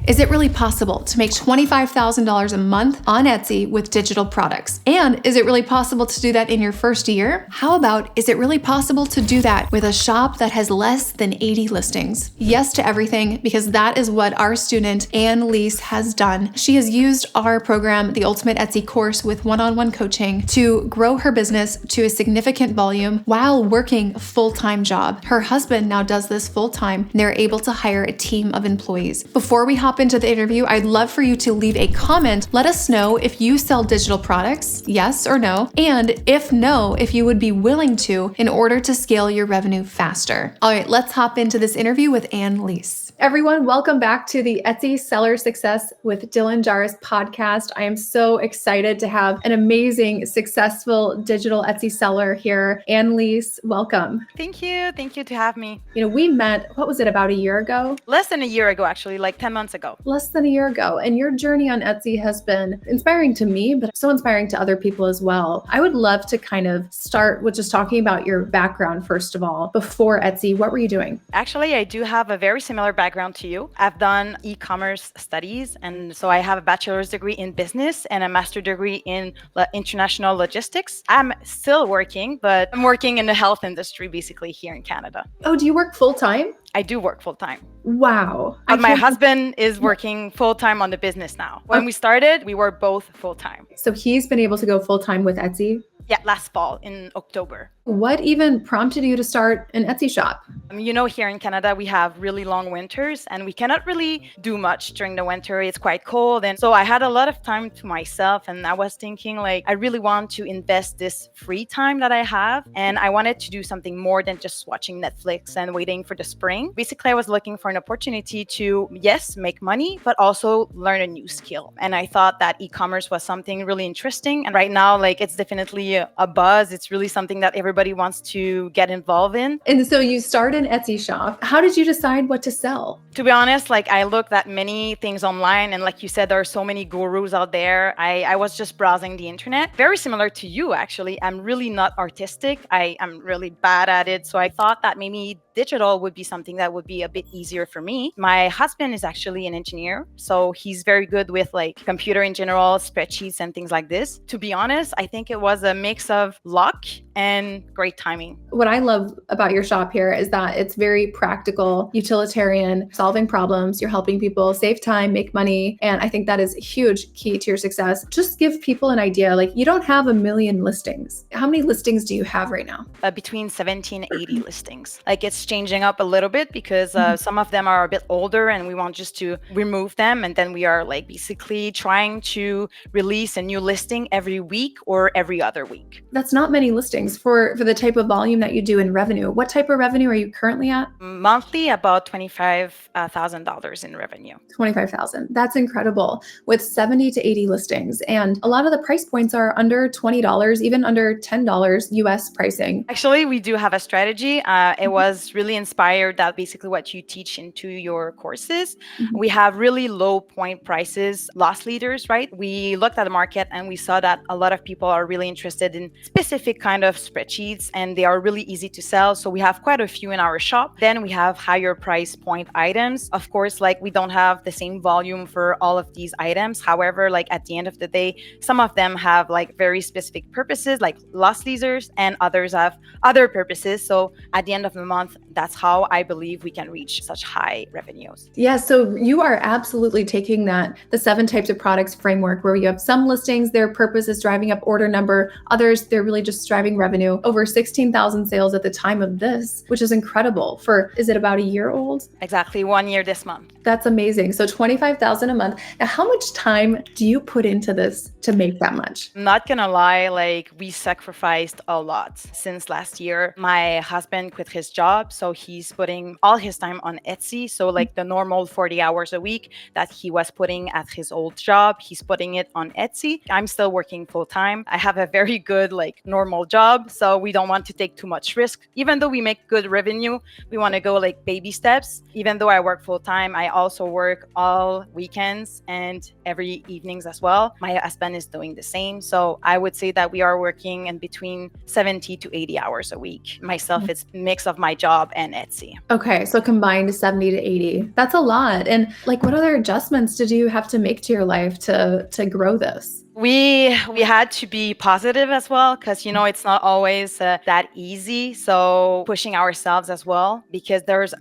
Is it really possible to make $25,000 a month on Etsy with digital products? And is it really possible to do that in your first year? How about, is it really possible to do that with a shop that has less than 80 listings? Yes to everything, because that is what our student Anne-Lyse has done. She has used our program, the Ultimate Etsy course with one-on-one coaching, to grow her business to a significant volume while working a full-time job. Her husband now does this full-time, and they're able to hire a team of employees. Before we hop into the interview, I'd love for you to leave a comment. Let us know if you sell digital products, yes or no, and if no, if you would be willing to in order to scale your revenue faster. All right, let's hop into this interview with Anne-Lyse. Everyone, welcome back to the Etsy Seller Success with Dylan Jarrus podcast. I am so excited to have an amazing, successful digital Etsy seller here. Anne-Lyse, welcome. Thank you. Thank you to have me. We met, what was it, about a year ago? Less than a year ago, actually, like 10 months ago. Less than a year ago. And your journey on Etsy has been inspiring to me, but so inspiring to other people as well. I would love to kind of start with just talking about your background, first of all. Before Etsy, what were you doing? Actually, I do have a very similar background to you. I've done e-commerce studies, and so I have a bachelor's degree in business and a master's degree in international logistics. I'm still working, but I'm working in the health industry, basically here in Canada. Oh, do you work full-time? I do work full-time. Wow. But my husband is working full-time on the business now. When we started, we were both full-time. So he's been able to go full-time with Etsy? Yeah, last fall in October. What even prompted you to start an Etsy shop? Here in Canada, we have really long winters and we cannot really do much during the winter. It's quite cold. And so I had a lot of time to myself, and I was thinking I really want to invest this free time that I have. And I wanted to do something more than just watching Netflix and waiting for the spring. Basically, I was looking for an opportunity to, yes, make money, but also learn a new skill. And I thought that e-commerce was something really interesting. And right now, it's definitely a buzz. It's really something that everybody wants to get involved in. And so you started an Etsy shop. How did you decide what to sell? To be honest, I looked at many things online, and like you said, there are so many gurus out there. I was just browsing the internet. Very similar to you, actually. I'm really not artistic. I'm really bad at it. So I thought that maybe digital would be something that would be a bit easier for me. My husband is actually an engineer, so he's very good with computer in general, spreadsheets and things like this. To be honest, I think it was a mix of luck and great timing. What I love about your shop here is that it's very practical, utilitarian, solving problems. You're helping people save time, make money. And I think that is a huge key to your success. Just give people an idea. You don't have a million listings. How many listings do you have right now? Between 70 and 80 listings. It's changing up a little bit because some of them are a bit older and we want just to remove them. And then we are basically trying to release a new listing every week or every other week. That's not many listings for the type of volume that you do in revenue. What type of revenue are you currently at? Monthly, about $25,000 in revenue. $25,000. That's incredible, with 70 to 80 listings. And a lot of the price points are under $20, even under $10 US pricing. Actually, we do have a strategy. It was really inspired that basically what you teach into your courses. Mm-hmm. We have really low point prices, loss leaders, right? We looked at the market and we saw that a lot of people are really interested in specific kind of spreadsheets and they are really easy to sell. So we have quite a few in our shop. Then we have higher price point items. Of course, we don't have the same volume for all of these items. However, at the end of the day, some of them have very specific purposes, like loss leaders, and others have other purposes. So at the end of the month, that's how I believe we can reach such high revenues. Yeah, so you are absolutely taking the 7 types of products framework where you have some listings, their purpose is driving up order number. Others, they're really just driving revenue. Over 16,000 sales at the time of this, which is incredible is it about a year old? Exactly, 1 year this month. That's amazing. So 25,000 a month. Now, how much time do you put into this to make that much? I'm not gonna lie, we sacrificed a lot since last year. My husband quit his job, so he's putting all his time on Etsy. So the normal 40 hours a week that he was putting at his old job, he's putting it on Etsy. I'm still working full time. I have a very good normal job. job, so we don't want to take too much risk. Even though we make good revenue, we want to go like baby steps. Even though I work full time, I also work all weekends and every evenings as well. My husband is doing the same. So I would say that we are working in between 70 to 80 hours a week. Myself, it's a mix of my job and Etsy. Okay, so combined 70 to 80. That's a lot. And like, what other adjustments did you have to make to your life to grow this? We had to be positive as well, because it's not always that easy. So pushing ourselves as well, because there's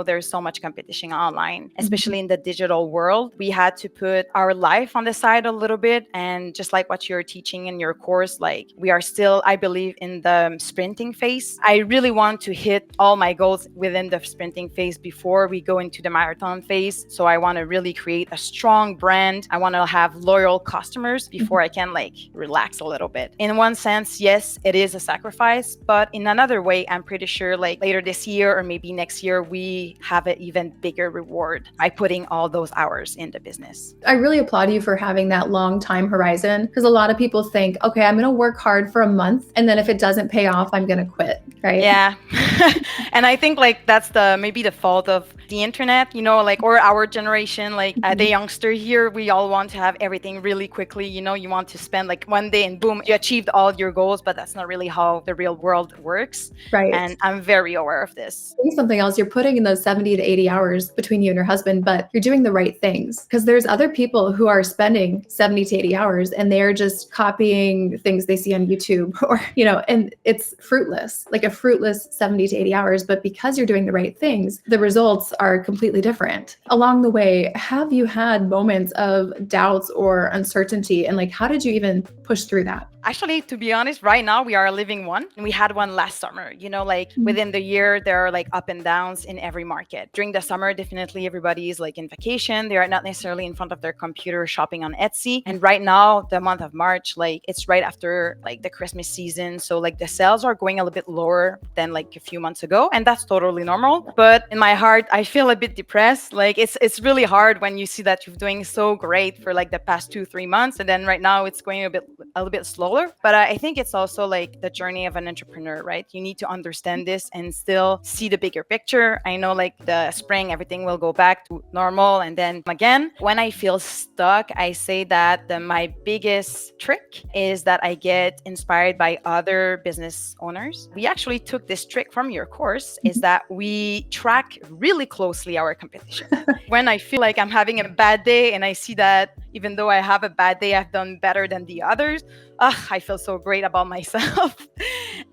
there's so much competition online, especially in the digital world. We had to put our life on the side a little bit, and just like what you're teaching in your course, like we are still, I believe, in the sprinting phase. I really want to hit all my goals within the sprinting phase before we go into the marathon phase. So I want to really create a strong brand. I want to have loyal customers before I can relax a little bit. In one sense, yes, it is a sacrifice, but in another way, I'm pretty sure later this year or maybe next year, we have an even bigger reward by putting all those hours in the business. I really applaud you for having that long time horizon, because a lot of people think, okay, I'm going to work hard for a month, and then if it doesn't pay off, I'm going to quit, right? Yeah. And I think that's maybe the fault of the internet, or our generation, the youngster here, we all want to have everything really quickly. You want to spend one day and boom, you achieved all your goals, but that's not really how the real world works. Right. And I'm very aware of this. Something else, you're putting in those 70 to 80 hours between you and your husband, but you're doing the right things, because there's other people who are spending 70 to 80 hours and they're just copying things they see on YouTube or, and it's fruitless, like a fruitless 70 to 80 hours. But because you're doing the right things, the results are completely different. Along the way, have you had moments of doubts or uncertainty, and how did you even push through that? Actually, to be honest, right now we are living one. We had one last summer, within the year, there are up and downs in every market. During the summer, definitely everybody is in vacation. They are not necessarily in front of their computer shopping on Etsy. And right now, the month of March, it's right after the Christmas season. So the sales are going a little bit lower than a few months ago. And that's totally normal. But in my heart, I feel a bit depressed. It's really hard when you see that you're doing so great for the past 2-3 months. And then right now it's going a little bit slower. But I think it's also the journey of an entrepreneur, right? You need to understand this and still see the bigger picture. I know the spring, everything will go back to normal. And then again, when I feel stuck, I say that my biggest trick is that I get inspired by other business owners. We actually took this trick from your course, is that we track really closely our competition. When I feel like I'm having a bad day and I see that even though I have a bad day, I've done better than the others, I feel so great about myself.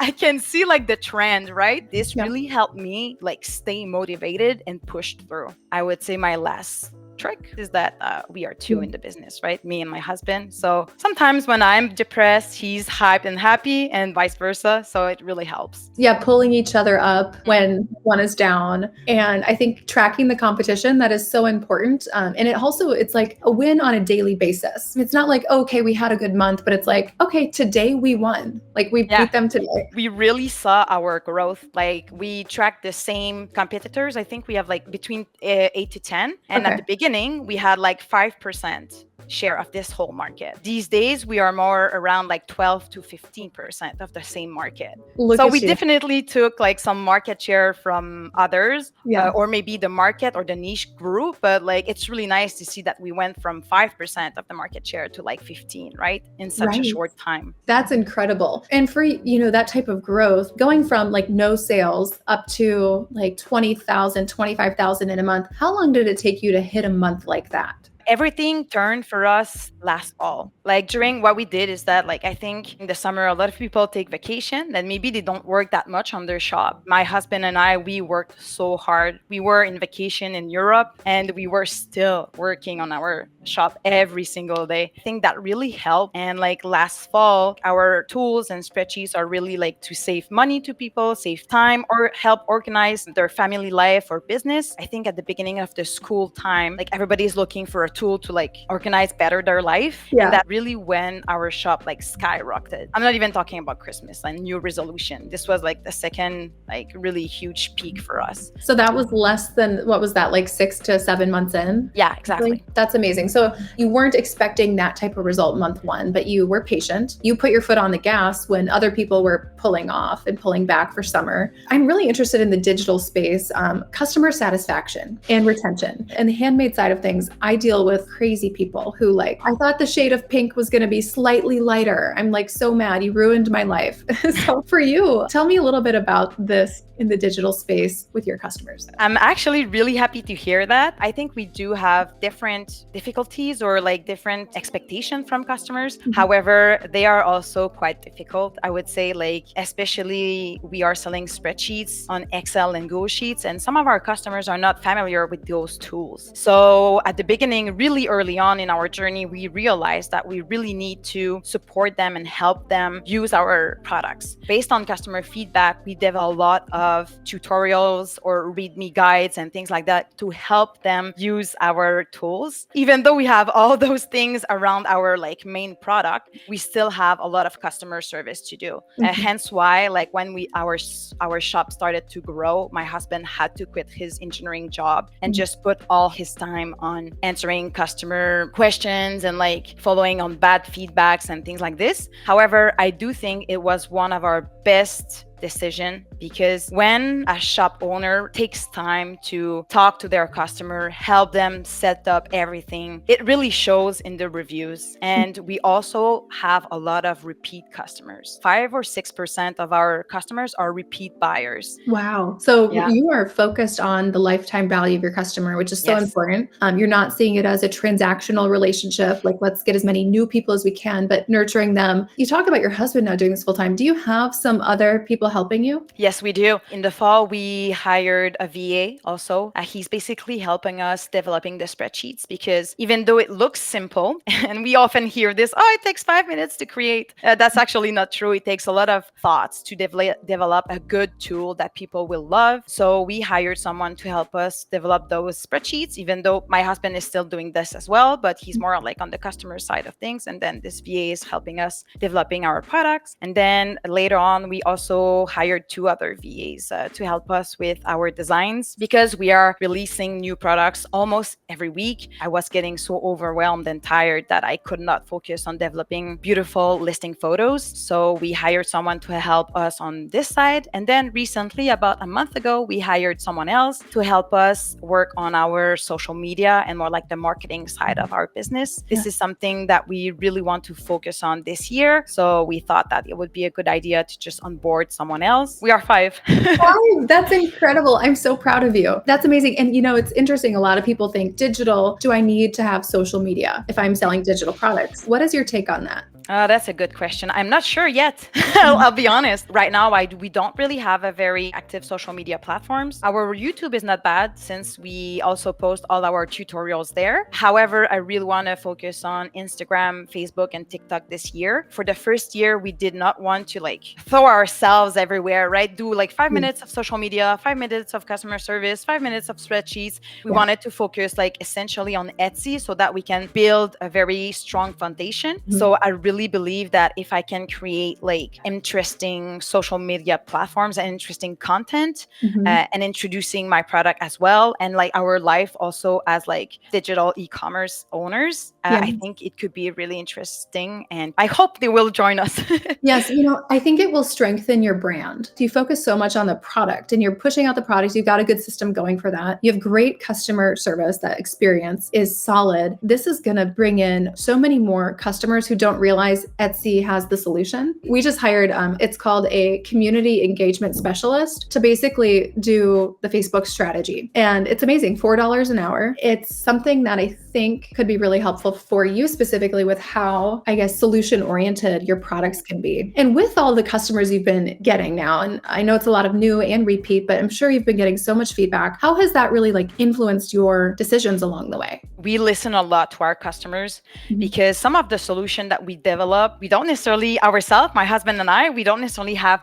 I can see the trend, right? This really helped me stay motivated and pushed through. I would say my last trick is that we are two in the business, right? Me and my husband. So sometimes when I'm depressed, he's hyped and happy, and vice versa. So it really helps. Yeah, pulling each other up when one is down. And I think tracking the competition, that is so important. And it's a win on a daily basis. It's not okay, we had a good month, but it's okay, today we won. We beat them today. We really saw our growth. We tracked the same competitors. I think we have between 8 to 10. And at the beginning, we had 5% share of this whole market. These days, we are more around 12 to 15% of the same market. So we definitely took some market share from others, or maybe the market or the niche grew. But it's really nice to see that we went from 5% of the market share to 15, right? In such a short time. That's incredible. And for, that type of growth, going from no sales up to 20,000, 25,000 in a month, how long did it take you to hit a month like that? Everything turned for us last fall. During what we did is that I think in the summer, a lot of people take vacation and maybe they don't work that much on their shop. My husband and I, we worked so hard. We were in vacation in Europe and we were still working on our shop every single day. I think that really helped. And last fall, our tools and spreadsheets are really to save money to people, save time, or help organize their family life or business. I think at the beginning of the school time, everybody's looking for a tool to like organize better their life. Yeah. And that really when our shop like skyrocketed. I'm not even talking about Christmas and New Resolution. This was like the second like really huge peak for us. So that was less than, what was that, like 6 to 7 months in? Yeah, exactly. That's amazing. So you weren't expecting that type of result month one, but you were patient. You put your foot on the gas when other people were pulling off and pulling back for summer. I'm really interested in the digital space, customer satisfaction and retention. And the handmade side of things, I deal with crazy people who like, I thought the shade of pink was going to be slightly lighter. I'm like, so mad, you ruined my life. So for you, tell me a little bit about this in the digital space with your customers. I'm actually really happy to hear that. I think we do have different difficulties or like different expectations from customers. However, they are also quite difficult. I would say like, especially we are selling spreadsheets on Excel and Google Sheets, and some of our customers are not familiar with those tools. So at the beginning, really early on in our journey, we realized that we really need to support them and help them use our products. Based on customer feedback, we developed a lot of tutorials or README guides and things like that to help them use our tools. Even though we have all those things around our like main product, we still have a lot of customer service to do. Hence why like when our shop started to grow, my husband had to quit his engineering job and just put all his time on answering customer questions and like following on bad feedbacks and things like this. However, I do think it was one of our best decision, because when a shop owner takes time to talk to their customer, help them set up everything, it really shows in the reviews. And we also have a lot of repeat customers. 5 or 6% of our customers are repeat buyers. Wow. So you are focused on the lifetime value of your customer, which is so important. You're not seeing it as a transactional relationship, like let's get as many new people as we can, but nurturing them. You talk about your husband now doing this full time. Do you have some other people helping you? Yes, we do. In the fall, we hired a VA also. He's basically helping us developing the spreadsheets, because even though it looks simple, and we often hear this, oh, it takes 5 minutes to create. That's actually not true. It takes a lot of thoughts to develop a good tool that people will love. So we hired someone to help us develop those spreadsheets, even though my husband is still doing this as well, but he's more like on the customer side of things. And then this VA is helping us developing our products. And then later on, we also hired 2 other VAs to help us with our designs, because we are releasing new products almost every week. I was getting so overwhelmed and tired that I could not focus on developing beautiful listing photos. So we hired someone to help us on this side. And then recently, about a month ago, we hired someone else to help us work on our social media and more like the marketing side of our business. This is something that we really want to focus on this year. So we thought that it would be a good idea to just onboard someone else. We are 5. 5? That's incredible. I'm so proud of you. That's amazing. And you know, it's interesting. A lot of people think digital, do I need to have social media if I'm selling digital products? What is your take on that? That's a good question. I'm not sure yet. I'll be honest. Right now, we don't really have a very active social media platforms. Our YouTube is not bad, since we also post all our tutorials there. However, I really want to focus on Instagram, Facebook, and TikTok this year. For the first year, we did not want to like throw ourselves everywhere, right? Do like 5 minutes of social media, 5 minutes of customer service, 5 minutes of spreadsheets. We wanted to focus like essentially on Etsy so that we can build a very strong foundation. So I really believe that if I can create like interesting social media platforms and interesting content and introducing my product as well, and like our life also as like digital e-commerce owners, I think it could be really interesting, and I hope they will join us. Yes, you know, I think it will strengthen your brand. You focus so much on the product and you're pushing out the products. You've got a good system going for that. You have great customer service. That experience is solid. This is going to bring in so many more customers who don't realize Etsy has the solution. We just hired, it's called a community engagement specialist, to basically do the Facebook strategy. And it's amazing, $4 an hour. It's something that I think could be really helpful for you specifically with how, I guess, solution oriented your products can be. And with all the customers you've been getting now, and I know it's a lot of new and repeat, but I'm sure you've been getting so much feedback. How has that really like influenced your decisions along the way? We listen a lot to our customers because some of the solution that we develop, we don't necessarily ourselves, my husband and I, we don't necessarily have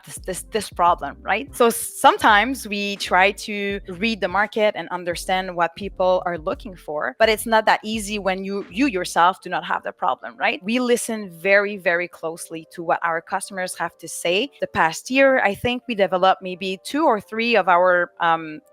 this problem, right? So sometimes we try to read the market and understand what people are looking for, but it's not that easy when you yourself do not have the problem, right? We listen very, very closely to what our customers have to say. The past year, I think we developed maybe 2 or 3 of our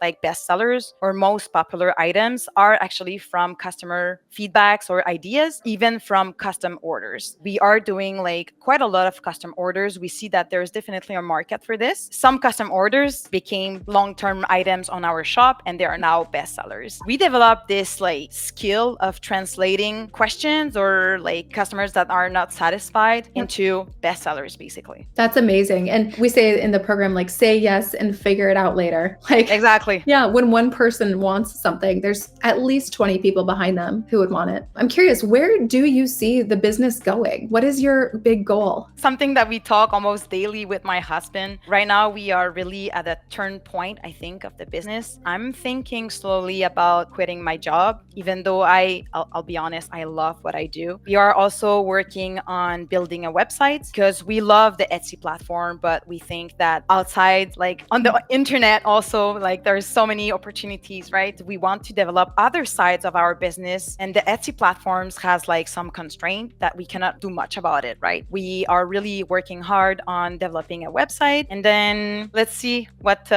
like best sellers or most popular items are actually from customer feedbacks or ideas, even from custom orders. We are doing like quite a lot of custom orders. We see that there's definitely a market for this. Some custom orders became long-term items on our shop and they are now bestsellers. We developed this like skill of translating questions or like customers that are not satisfied into bestsellers, basically. That's amazing. And we say in the program, like, say yes and figure it out later. Like, exactly. Yeah, when one person wants something, there's at least 20 people behind them who would want it. I'm curious, where do you see the business going? What is your big goal? Something that we talk almost daily with my husband. Right now, we are really at a turn point, I think, of the business. I'm thinking slowly about quitting my job, even though I'll be honest, I love what I do. We are also working on building a website because we love the Etsy platform, but we think that outside, like on the internet also, like there's so many opportunities, right? We want to develop other sides of our business, and the Etsy platforms has like some constraint that we cannot do much about it, right? We are really working hard on developing a website, and then let's see what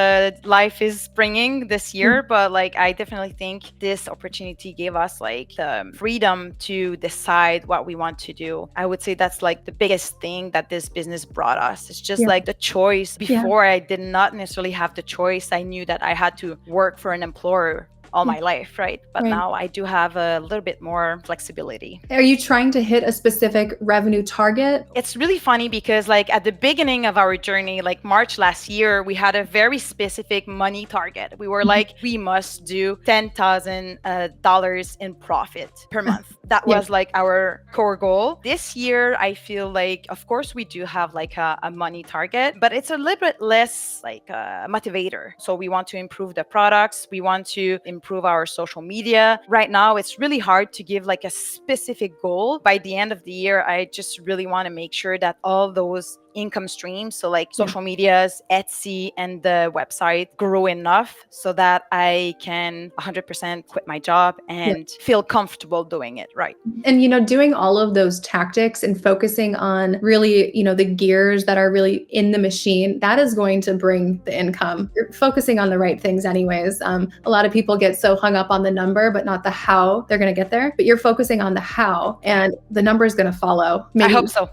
life is bringing this year. But like I definitely think this opportunity gave us like the freedom to decide what we want to do. I would say that's like the biggest thing that this business brought us. It's just like the choice. Before, I did not necessarily have the choice. I knew that I had to work for an employer all my life, right? But now I do have a little bit more flexibility. Are you trying to hit a specific revenue target? It's really funny because like at the beginning of our journey, like March last year, we had a very specific money target. We were like, we must do $10,000 in profit per month. That was like our core goal. This year, I feel like, of course, we do have like a money target, but it's a little bit less like a motivator. So we want to improve the products. We want to improve our social media. Right now, it's really hard to give like a specific goal. By the end of the year, I just really want to make sure that all those income streams, so like social medias, Etsy, and the website grow enough so that I can 100% quit my job and feel comfortable doing it, right? And, doing all of those tactics and focusing on really, the gears that are really in the machine, that is going to bring the income. You're focusing on the right things anyways. A lot of people get so hung up on the number, but not the how they're going to get there. But you're focusing on the how, and the number is going to follow. Maybe I hope so.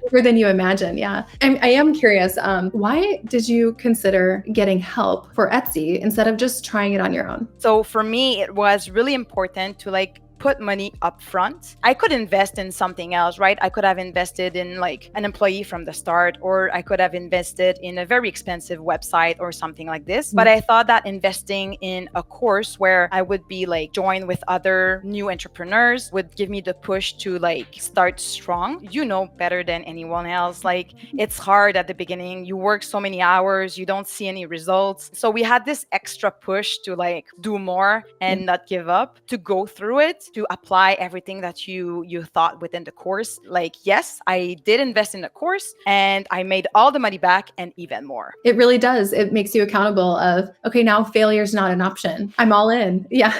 Quicker than you imagine. Yeah. I am curious, why did you consider getting help for Etsy instead of just trying it on your own? So for me, it was really important to like put money up front. I could invest in something else, right? I could have invested in like an employee from the start, or I could have invested in a very expensive website or something like this. But I thought that investing in a course where I would be like joined with other new entrepreneurs would give me the push to like start strong. You know better than anyone else. Like it's hard at the beginning. You work so many hours, you don't see any results. So we had this extra push to like do more and not give up, to go through it, to apply everything that you thought within the course. Like, yes, I did invest in the course and I made all the money back and even more. It really does. It makes you accountable of, okay, now failure is not an option. I'm all in. Yeah.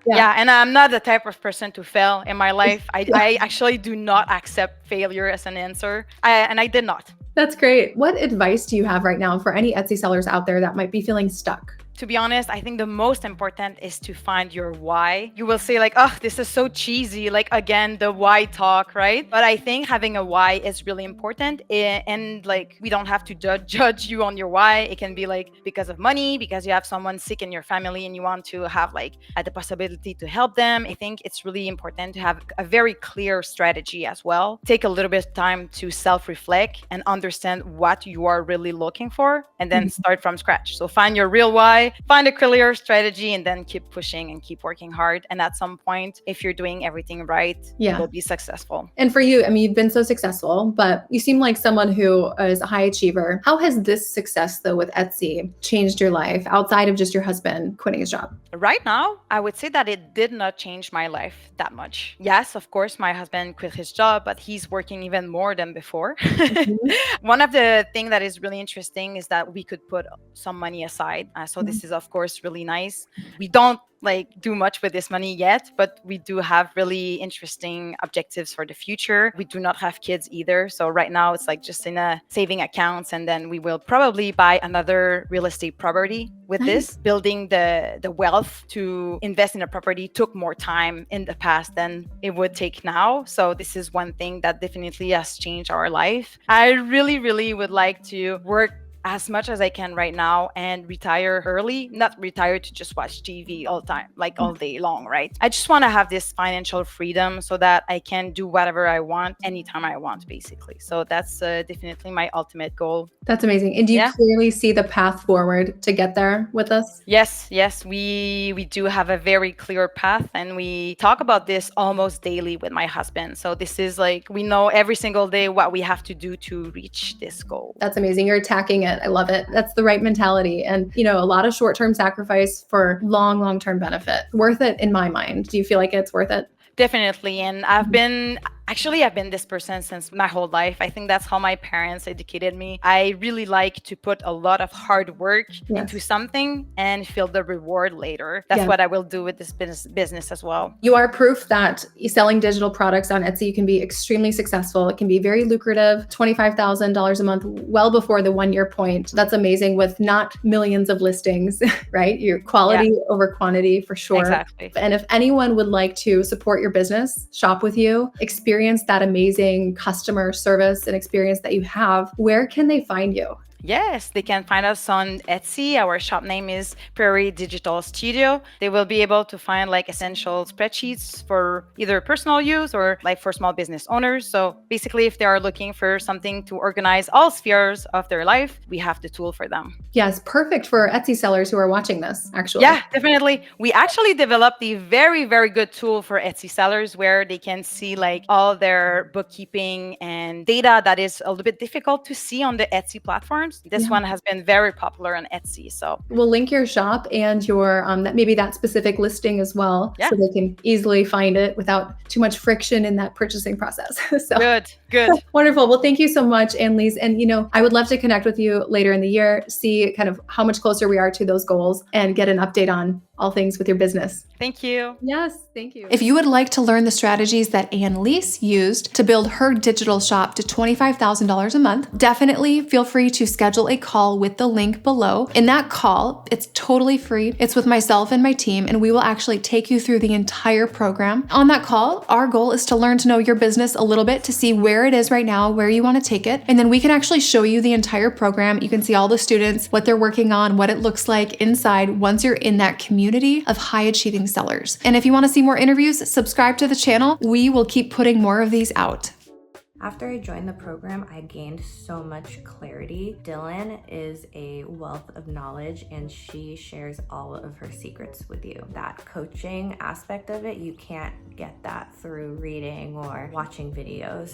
And I'm not the type of person to fail in my life. I actually do not accept failure as an answer. And I did not. That's great. What advice do you have right now for any Etsy sellers out there that might be feeling stuck? To be honest, I think the most important is to find your why. You will say like, oh, this is so cheesy. Like again, the why talk, right? But I think having a why is really important. And like, we don't have to judge you on your why. It can be like because of money, because you have someone sick in your family and you want to have like the possibility to help them. I think it's really important to have a very clear strategy as well. Take a little bit of time to self-reflect and understand what you are really looking for, and then start from scratch. So find your real why. try, find a clear strategy, and then keep pushing and keep working hard. And at some point, if you're doing everything right, you will be successful. And for you, I mean, you've been so successful, but you seem like someone who is a high achiever. How has this success, though, with Etsy changed your life outside of just your husband quitting his job? Right now, I would say that it did not change my life that much. Yes, of course, my husband quit his job, but he's working even more than before. One of the things that is really interesting is that we could put some money aside. So this is, of course, really nice. We don't do much with this money yet, but we do have really interesting objectives for the future. We do not have kids either. So right now it's just in a saving accounts, and then we will probably buy another real estate property with this. Building the wealth to invest in a property took more time in the past than it would take now. So this is one thing that definitely has changed our life. I really, really would like to work as much as I can right now and retire early, not retire to just watch TV all the time, all day long, right? I just want to have this financial freedom so that I can do whatever I want anytime I want, basically. So that's definitely my ultimate goal. That's amazing. And do you clearly see the path forward to get there with us? Yes, we do have a very clear path, and we talk about this almost daily with my husband. So this is we know every single day what we have to do to reach this goal. That's amazing. You're attacking it. I love it. That's the right mentality. And, a lot of short-term sacrifice for long-term benefit. Worth it in my mind. Do you feel like it's worth it? Definitely. And I've been this person since my whole life. I think that's how my parents educated me. I really like to put a lot of hard work into something and feel the reward later. That's what I will do with this business as well. You are proof that selling digital products on Etsy can be extremely successful. It can be very lucrative, $25,000 a month, well before the 1 year point. That's amazing, with not millions of listings, right? Your quality over quantity for sure. Exactly. And if anyone would like to support your business, shop with you, experience that amazing customer service and experience that you have, where can they find you? Yes, they can find us on Etsy. Our shop name is Prairie Digital Studio. They will be able to find essential spreadsheets for either personal use or for small business owners. So basically, if they are looking for something to organize all spheres of their life, we have the tool for them. Yes, perfect for Etsy sellers who are watching this, actually. Yeah, definitely. We actually developed a very, very good tool for Etsy sellers where they can see all their bookkeeping and data that is a little bit difficult to see on the Etsy platform. This one has been very popular on Etsy. So we'll link your shop and your that specific listing as well, so they can easily find it without too much friction in that purchasing process. So good. Wonderful. Well, thank you so much, Anne-Lyse. And I would love to connect with you later in the year, see kind of how much closer we are to those goals, and get an update on all things with your business. Thank you. Yes, thank you. If you would like to learn the strategies that Anne-Lyse used to build her digital shop to $25,000 a month, definitely feel free to schedule a call with the link below. In that call, it's totally free. It's with myself and my team, and we will actually take you through the entire program. On that call, our goal is to learn to know your business a little bit, to see where it is right now, where you want to take it, and then we can actually show you the entire program. You can see all the students, what they're working on, what it looks like inside once you're in that community of high achieving sellers. And if you want to see more interviews, subscribe to the channel. We will keep putting more of these out. After I joined the program, I gained so much clarity. Dylan is a wealth of knowledge, and she shares all of her secrets with you. That coaching aspect of it, you can't get that through reading or watching videos.